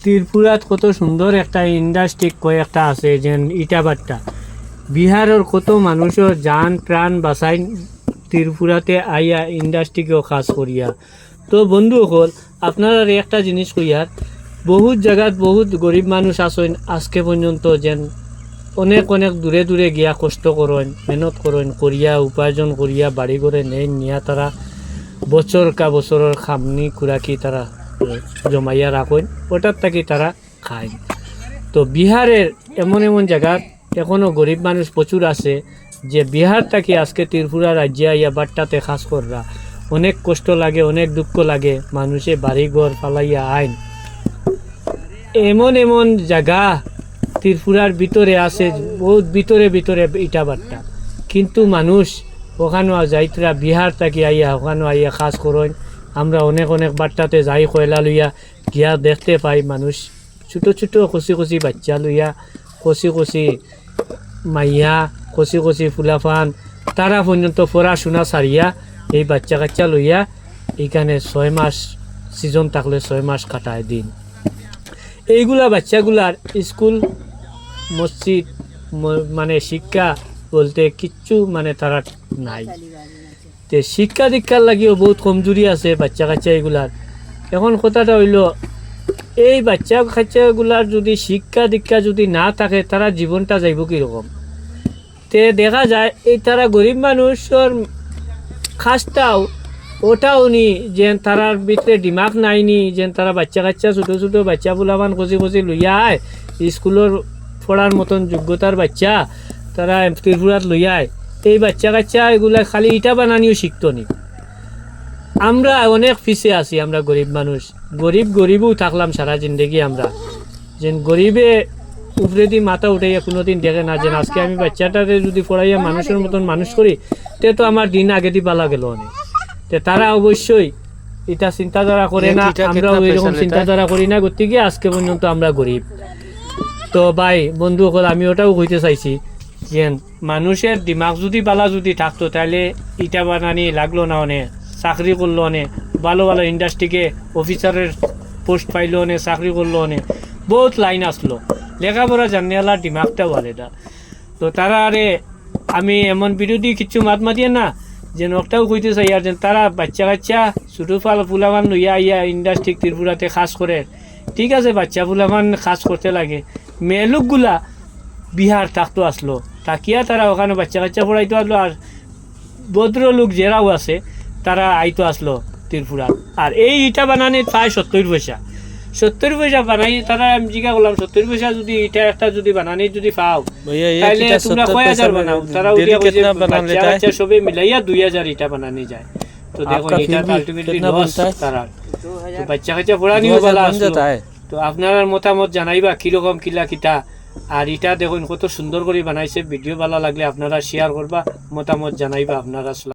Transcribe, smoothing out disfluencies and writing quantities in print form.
ত্রিপুরাত কত সুন্দর একটা ইন্ডাস্ট্রি কয়েকটা আছে, যেন ইটাবাট্টা বিহারের কত মানুষের জান প্রাণ বাঁচাই ত্রিপুরাতে আইয়া ইন্ডাস্ট্রিকেও কাজ করিয়া। তো বন্ধু হল আপনারা একটা জিনিস কইয়ার, বহুত জায়গাত বহুত গরিব মানুষ আছেন আজকে পর্যন্ত, যেন অনেক অনেক দূরে দূরে গিয়া কষ্ট করেন, মেহনত করেন, করিয়া উপার্জন করিয়া বাড়ি করে নেন, নিয়া তারা বছর কা বছরের খামনি খুরাকি তারা জমাইয়া রাখেন, ওটার থাকি তারা খায়। তো বিহারের এমন এমন জায়গা এখনও গরিব মানুষ প্রচুর আছে, যে বিহার থাকি আজকে ত্রিপুরা রাজ্যে আইয়া বাট্টাতে খাস কররা অনেক কষ্ট লাগে, অনেক দুঃখ লাগে, মানুষে বাড়িঘর ফালাইয়া আইন। এমন এমন জায়গা ত্রিপুরার ভিতরে আছে, বহুত ভিতরে ভিতরে ইটাবাট্টা, কিন্তু মানুষ ওখানেও যাইতরা বিহার থাকি আইয়া ওখানেও আইয়া কাজ করেন। আমরা অনেক অনেক বাট্টাতে যাই কয়লা লইয়া গিয়া দেখতে পাই, মানুষ ছোটো ছোটো কচি কচি বাচ্চা লইয়া, কচি কচি মাইয়া, কচি কচি ফুলাফান, তারা পর্যন্ত পড়াশোনা ছাড়িয়া এই বাচ্চা কাচ্চা লইয়া এইখানে 6 মাস সিজন থাকলে 6 মাস কাটায় দিন। এইগুলা বাচ্চাগুলার স্কুল মসজিদ মানে শিক্ষা বলতে কিচ্ছু মানে তারা নাই। তে শিক্ষা দীক্ষার লাগিও বহুত কমজোরি আছে বাচ্চা কাচ্চা এগুলার। এখন কথাটা হইল, এই বাচ্চা কাচ্চাগুলার যদি শিক্ষা দীক্ষা যদি না থাকে, তারা জীবনটা যাইব কীরকম? তে দেখা যায় এই তারা গরিব মানুষের খাসটাও ওটাও নি, যে তারার ভিতরে দিমাগ নাইনি, যে তারা বাচ্চা কাচ্চা ছোটো ছোটো বাচ্চা বুলাবান কচি কচি লইয়া আয়, স্কুলের পড়ার মতন যোগ্যতার বাচ্চা তারা ত্রিপুরাত লইয়া আয়। এই বাচ্চা কাচ্চা এগুলা খালি ইটা বানানিও শিখতো নি। আমরা অনেক পিছিয়ে আছি, আমরা গরিব মানুষ, গরিবও থাকলাম সারা জিন্দগি। আমরা যেন গরিবে উপরে দিয়ে মাথা উঠাইয়া কোনোদিন দেখে না, যেন আজকে আমি বাচ্চাটাকে যদি পড়াইয়া মানুষের মতন মানুষ করি, তে তো আমার দিন আগে দিয়ে পালা গেল অনেক। তে তারা অবশ্যই এটা চিন্তাধারা করে না, আমরাও এরকম চিন্তাধারা করি না, গতিকে আজকে পর্যন্ত আমরা গরিব। তো ভাই বন্ধু সকল, আমি ওটাও কইতে চাইছি, যে মানুষের দিমাগ যদি বালা যদি থাকতো, তাহলে ইটা বানানি লাগলো না, অনেক চাকরি করলো, অনেক ভালো ভালো ইন্ডাস্ট্রিকে অফিসারের পোস্ট পাইলো, অনেক চাকরি করলো, অনেক বহুত লাইন আসলো, লেখাপড়া জানিয়ালার দিমাগটাও আলাদা। তো তারা আরে আমি এমন বিরোধী কিছু মাত মাতিয়ে না, যেন একটাও কইতে চাই আর, যেন তারা বাচ্চা কাচ্চা ছোটো ফুলাবান লইয়া ইয়া ইন্ডাস্ট্রি ত্রিপুরাতে কাজ করে। ঠিক আছে, বাচ্চা ফুলাবান কাজ করতে লাগে, মেয়ে লোকগুলা বিহার থাকতো আসলো, থাকিয়া তারা ওখানে বাচ্চা কাচ্চা পড়াইতো আসলো, আর ভদ্রলোক যেরাও আছে তারা আইতো আসলো ত্রিপুরা। আর এই ইটা বানানি প্রায় 70 পয়সা বানাই। তারা আমি জিজ্ঞা করলাম, 70 পয়সা যদি ইটা একটা যদি বানানি যদি পাও, তাহলে তোমরা 1000 বানাও। তারা বাচ্চা সবে মিলাইয়া 2000 ইটা বানানি যায়। তো দেখো এটা আলটিমেটলি লস তারা। তো বাচ্চা কাচ্চা পড়ানিও ভালো আসলো। তো আপনার মতামত জানাইবা কিরকম কিলা কিটা। আর এটা দেখুন কত সুন্দর করে বানাইছে। ভিডিও ভালো লাগলে আপনারা শেয়ার করবা, মতামত জানাইবা আপনারা।